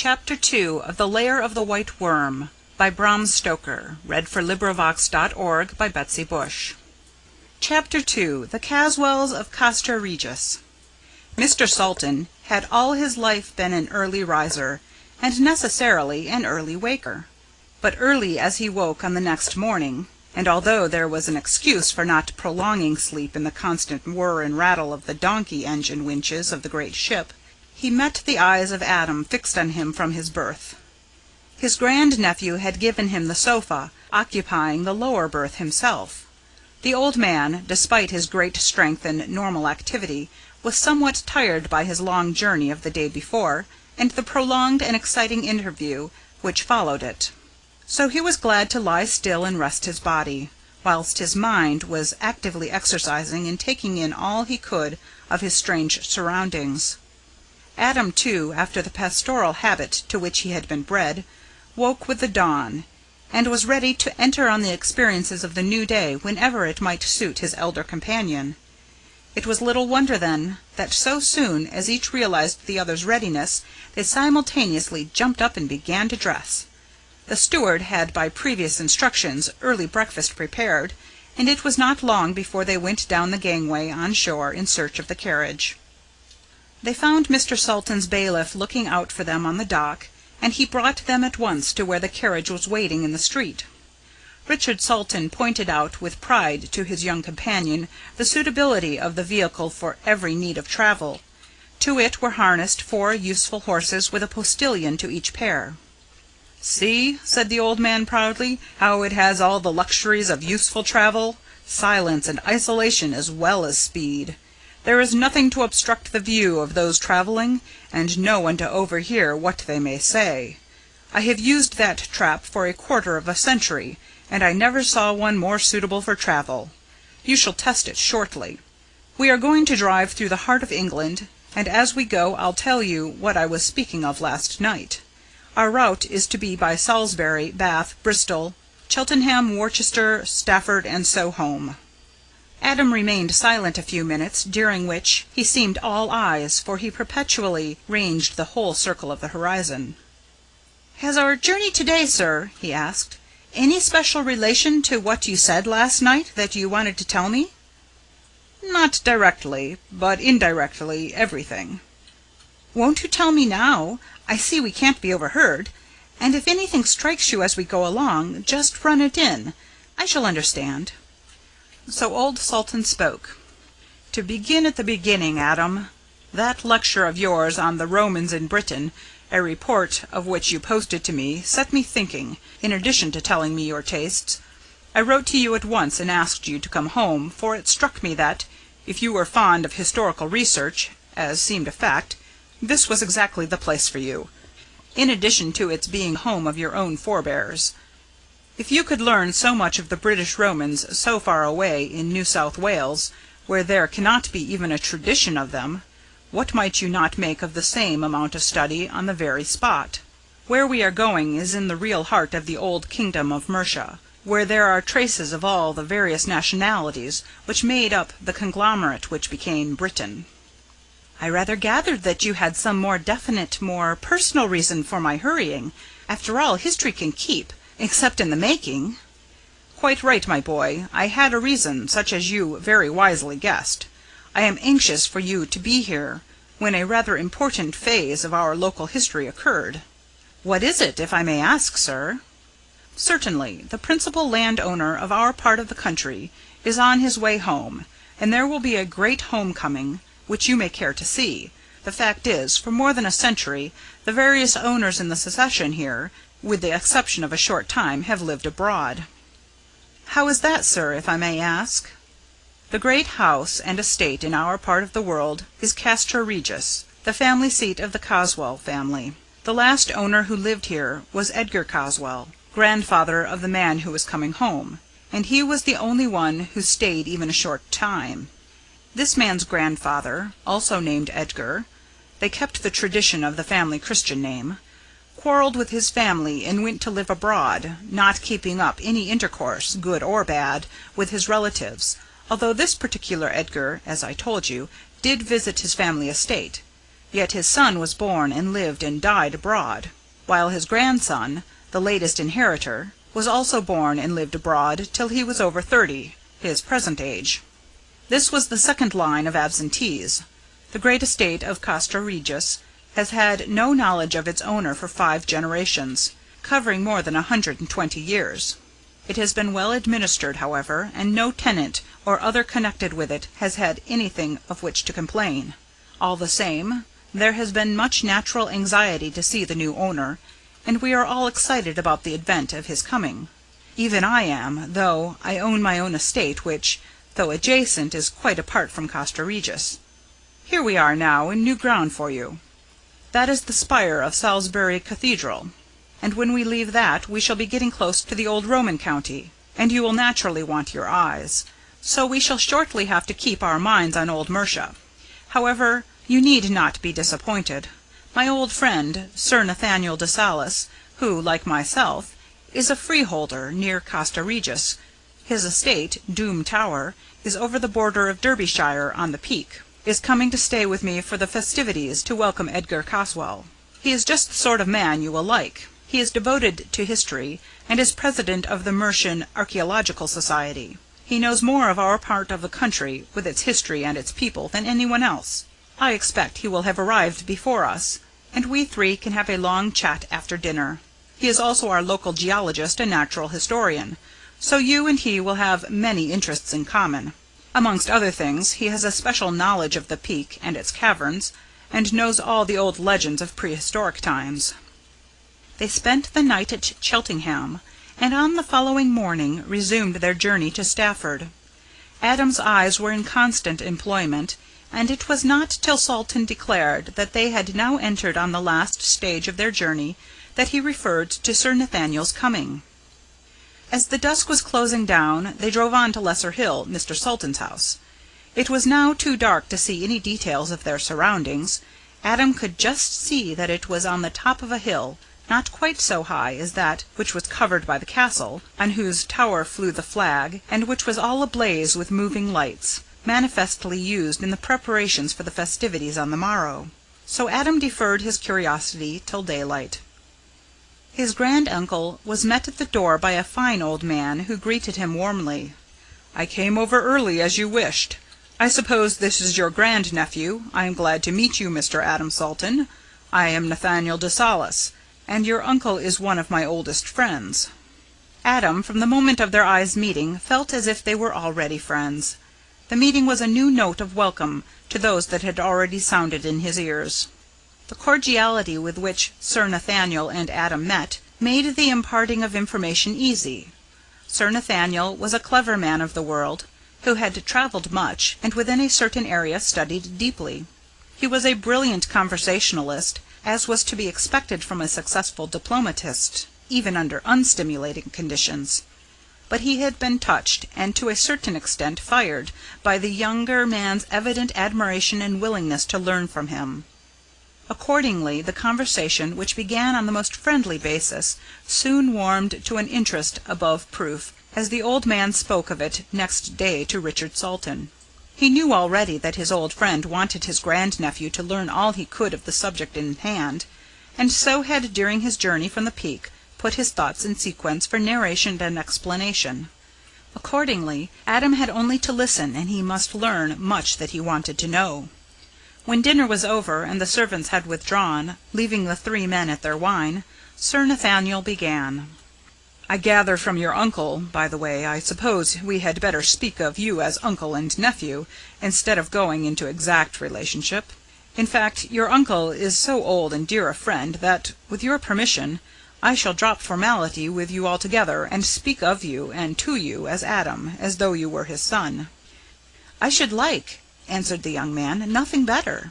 Chapter 2 of The Lair of the White Worm by Bram Stoker. LibriVox.org by Betsy Bush. Chapter 2 The Caswalls of Castra, Regis. Mr. Salton had all his life been an early riser, and necessarily an early waker. But early as he woke on the next morning, and although there was an excuse for not prolonging sleep in the constant whir and rattle of the donkey engine winches of the great ship, he met the eyes of Adam fixed on him from his berth. His grand-nephew had given him the sofa, occupying the lower berth himself. The old man, despite his great strength and normal activity, was somewhat tired by his long journey of the day before, and the prolonged and exciting interview which followed it. So he was glad to lie still and rest his body, whilst his mind was actively exercising in taking in all he could of his strange surroundings. Adam, too, after the pastoral habit to which he had been bred, woke with the dawn, and was ready to enter on the experiences of the new day whenever it might suit his elder companion. It was little wonder, then, that so soon as each realized the other's readiness, they simultaneously jumped up and began to dress. The steward had by previous instructions early breakfast prepared, and it was not long before they went down the gangway on shore in search of the carriage. They found Mr. Salton's bailiff looking out for them on the dock, and he brought them at once to where the carriage was waiting in the street. Richard Salton pointed out with pride to his young companion the suitability of the vehicle for every need of travel. To it were harnessed 4 useful horses with a postilion to each pair. "See," said the old man proudly, "how it has all the luxuries of useful travel, silence and isolation as well as speed. There is nothing to obstruct the view of those travelling, and no one to overhear what they may say. I have used that trap for a quarter of a century, and I never saw one more suitable for travel. You shall test it shortly. We are going to drive through the heart of England, and as we go I'll tell you what I was speaking of last night. Our route is to be by Salisbury, Bath, Bristol, Cheltenham, Worcester, Stafford, and so home." Adam remained silent a few minutes, during which he seemed all eyes, for he perpetually ranged the whole circle of the horizon. "Has our journey to-day, sir," he asked, "any special relation to what you said last night that you wanted to tell me?" "Not directly, but indirectly everything." "Won't you tell me now? I see we can't be overheard, and if anything strikes you as we go along, just run it in. I shall understand." So old Salton spoke. "To begin at the beginning, Adam, that lecture of yours on the Romans in Britain, a report of which you posted to me, set me thinking. In addition to telling me your tastes, I wrote to you at once and asked you to come home, for it struck me that, if you were fond of historical research, as seemed a fact, this was exactly the place for you, in addition to its being home of your own forebears. If you could learn so much of the British Romans so far away in New South Wales, where there cannot be even a tradition of them, what might you not make of the same amount of study on the very spot? Where we are going is in the real heart of the old kingdom of Mercia, where there are traces of all the various nationalities which made up the conglomerate which became Britain." "I rather gathered that you had some more definite, more personal reason for my hurrying. After all, history can keep, except in the making." "Quite right, my boy. I had a reason, such as you very wisely guessed. I am anxious for you to be here when a rather important phase of our local history occurred." "What is it, if I may ask, sir?" "Certainly. The principal landowner of our part of the country is on his way home, and there will be a great home-coming, which you may care to see. The fact is, for more than a century, the various owners in the succession here, with the exception of a short time, have lived abroad." "How is that, sir, if I may ask?" "The great house and estate in our part of the world is Castra, Regis, the family seat of the Caswall family. The last owner who lived here was Edgar Caswall, grandfather of the man who was coming home, and he was the only one who stayed even a short time. This man's grandfather, also named Edgar, they kept the tradition of the family Christian name, quarrelled with his family and went to live abroad, not keeping up any intercourse, good or bad, with his relatives, although this particular Edgar, as I told you, did visit his family estate. Yet his son was born and lived and died abroad, while his grandson, the latest inheritor, was also born and lived abroad till he was over 30, his present age. This was the second line of absentees. The great estate of Castra Regis has had no knowledge of its owner for 5 generations, covering more than 120 years. It has been well administered, however, and no tenant or other connected with it has had anything of which to complain. All the same, there has been much natural anxiety to see the new owner, and we are all excited about the advent of his coming. Even I am, though I own my own estate, which, though adjacent, is quite apart from Castra Regis. Here we are now in new ground for you. That is the spire of Salisbury Cathedral, and when we leave that we shall be getting close to the old Roman county, and you will naturally want your eyes. So we shall shortly have to keep our minds on old Mercia. However, you need not be disappointed. My old friend, Sir Nathaniel de Salis, who, like myself, is a freeholder near Castra Regis, his estate, Doom Tower, is over the border of Derbyshire on the Peak, is coming to stay with me for the festivities to welcome Edgar Caswall. He is just the sort of man you will like. He is devoted to history, and is president of the Mercian Archaeological Society. He knows more of our part of the country, with its history and its people, than anyone else. I expect he will have arrived before us, and we 3 can have a long chat after dinner. He is also our local geologist and natural historian, so you and he will have many interests in common. Amongst other things, he has a special knowledge of the Peak and its caverns, and knows all the old legends of prehistoric times. They spent the night at Cheltenham, and on the following morning resumed their journey to Stafford. Adam's eyes were in constant employment, and it was not till Salton declared that they had now entered on the last stage of their journey that he referred to Sir Nathaniel's coming. As the dusk was closing down, they drove on to Lesser Hill, Mr. Salton's house. It was now too dark to see any details of their surroundings. Adam could just see that it was on the top of a hill, not quite so high as that which was covered by the castle, on whose tower flew the flag, and which was all ablaze with moving lights, manifestly used in the preparations for the festivities on the morrow. So Adam deferred his curiosity till daylight. His grand-uncle was met at the door by a fine old man, who greeted him warmly. "I came over early, as you wished. I suppose this is your grand-nephew. I am glad to meet you, Mr. Adam Salton. I am Nathaniel de Salis, and your uncle is one of my oldest friends." Adam, from the moment of their eyes meeting, felt as if they were already friends. The meeting was a new note of welcome to those that had already sounded in his ears. The cordiality with which Sir Nathaniel and Adam met made the imparting of information easy. Sir Nathaniel was a clever man of the world, who had travelled much, and within a certain area studied deeply. He was a brilliant conversationalist, as was to be expected from a successful diplomatist, even under unstimulating conditions. But he had been touched, and to a certain extent fired, by the younger man's evident admiration and willingness to learn from him. Accordingly, the conversation, which began on the most friendly basis, soon warmed to an interest above proof, as the old man spoke of it next day to Richard Salton. He knew already that his old friend wanted his grandnephew to learn all he could of the subject in hand, and so had during his journey from the Peak put his thoughts in sequence for narration and explanation. Accordingly, Adam had only to listen, and he must learn much that he wanted to know. When dinner was over and the servants had withdrawn, leaving the 3 men at their wine, Sir Nathaniel began. "I gather from your uncle, by the way, I suppose we had better speak of you as uncle and nephew, instead of going into exact relationship. In fact, your uncle is so old and dear a friend that, with your permission, I shall drop formality with you altogether, and speak of you and to you as Adam, as though you were his son." "I should like," answered the young man, "nothing better."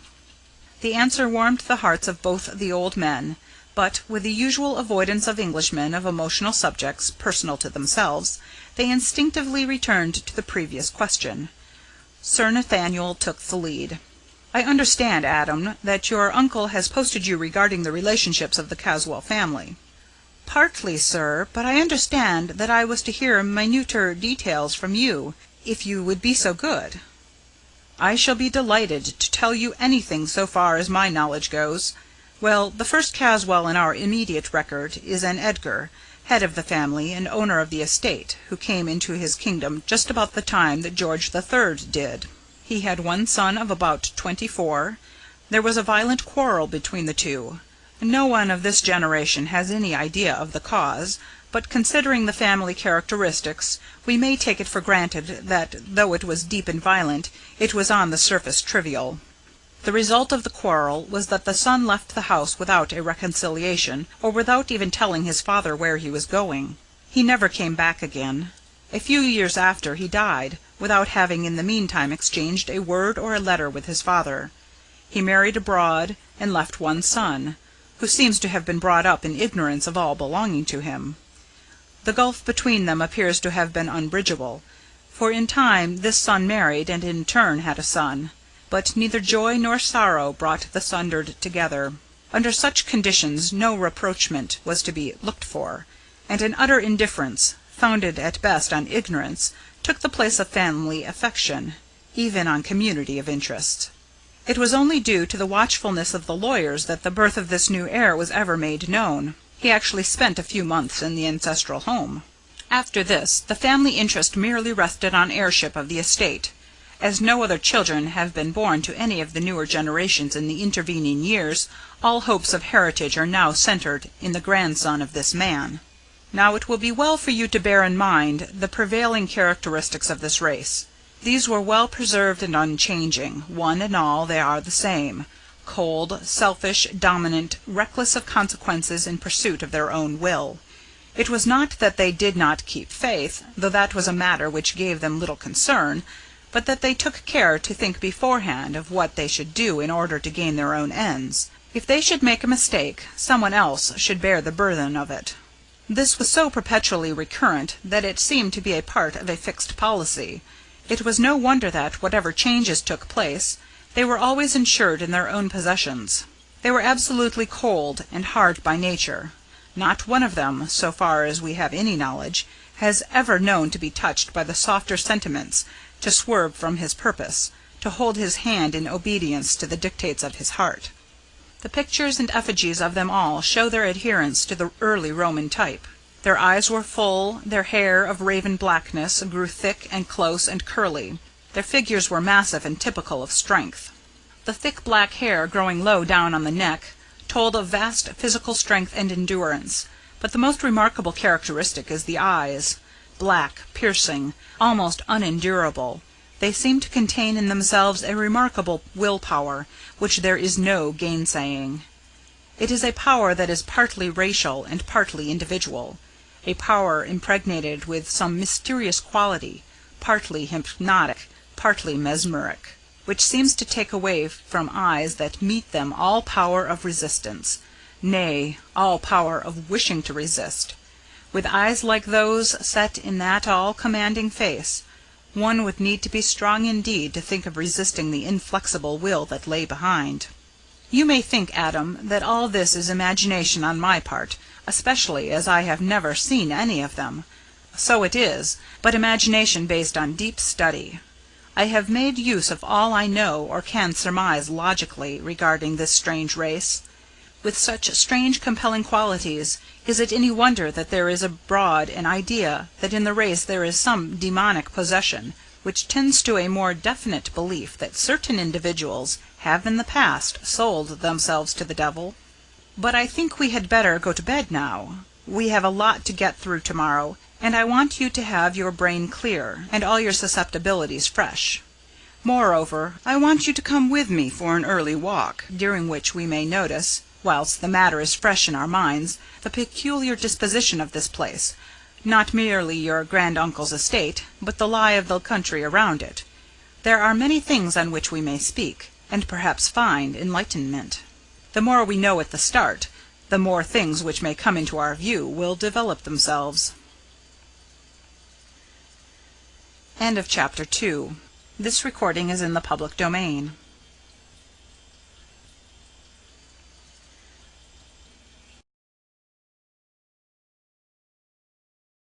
The answer warmed the hearts of both the old men, but, with the usual avoidance of Englishmen of emotional subjects personal to themselves, they instinctively returned to the previous question. Sir Nathaniel took the lead. "I understand, Adam, that your uncle has posted you regarding the relationships of the Caswall family." "Partly, sir, but I understand that I was to hear minuter details from you, if you would be so good." I shall be delighted to tell you anything so far as my knowledge goes. Well, the first Caswall in our immediate record is an Edgar, head of the family and owner of the estate, who came into his kingdom just about the time that George the Third did. He had one son of about 24. There was a violent quarrel between the two. No one of this generation has any idea of the cause, but considering the family characteristics, we may take it for granted that, though it was deep and violent, it was on the surface trivial. The result of the quarrel was that the son left the house without a reconciliation, or without even telling his father where he was going. He never came back again. A few years after, he died, without having in the meantime exchanged a word or a letter with his father. He married abroad, and left one son, who seems to have been brought up in ignorance of all belonging to him. The gulf between them appears to have been unbridgeable, for in time this son married and in turn had a son, but neither joy nor sorrow brought the sundered together. Under such conditions no rapprochement was to be looked for, and an utter indifference, founded at best on ignorance, took the place of family affection, even on community of interests. It was only due to the watchfulness of the lawyers that the birth of this new heir was ever made known. He actually spent a few months in the ancestral home. After this, the family interest merely rested on heirship of the estate. As no other children have been born to any of the newer generations in the intervening years, all hopes of heritage are now centred in the grandson of this man. Now it will be well for you to bear in mind the prevailing characteristics of this race. These were well preserved and unchanging. One and all they are the same: cold, selfish, dominant, reckless of consequences in pursuit of their own will. It was not that they did not keep faith, though that was a matter which gave them little concern, but that they took care to think beforehand of what they should do in order to gain their own ends. If they should make a mistake, someone else should bear the burthen of it. This was so perpetually recurrent that it seemed to be a part of a fixed policy. It was no wonder that, whatever changes took place, they were always insured in their own possessions. They were absolutely cold and hard by nature. Not one of them, so far as we have any knowledge, has ever known to be touched by the softer sentiments, to swerve from his purpose, to hold his hand in obedience to the dictates of his heart. The pictures and effigies of them all show their adherence to the early Roman type. Their eyes were full, their hair of raven blackness grew thick and close and curly. Their figures were massive and typical of strength. The thick black hair, growing low down on the neck, told of vast physical strength and endurance, but the most remarkable characteristic is the eyes. Black, piercing, almost unendurable, they seem to contain in themselves a remarkable will-power, which there is no gainsaying. It is a power that is partly racial and partly individual, a power impregnated with some mysterious quality, partly hypnotic, partly mesmeric, which seems to take away from eyes that meet them all power of resistance, nay, all power of wishing to resist. With eyes like those set in that all-commanding face, one would need to be strong indeed to think of resisting the inflexible will that lay behind. You may think, Adam, that all this is imagination on my part, especially as I have never seen any of them. So it is, but imagination based on deep study. I have made use of all I know or can surmise logically regarding this strange race. With such strange compelling qualities, is it any wonder that there is abroad an idea that in the race there is some demonic possession, which tends to a more definite belief that certain individuals have in the past sold themselves to the devil? But I think we had better go to bed now. We have a lot to get through tomorrow, and I want you to have your brain clear, and all your susceptibilities fresh. Moreover, I want you to come with me for an early walk, during which we may notice, whilst the matter is fresh in our minds, the peculiar disposition of this place, not merely your grand-uncle's estate, but the lie of the country around it. There are many things on which we may speak, and perhaps find enlightenment. The more we know at the start, the more things which may come into our view will develop themselves. End of Chapter 2. This recording is in the public domain.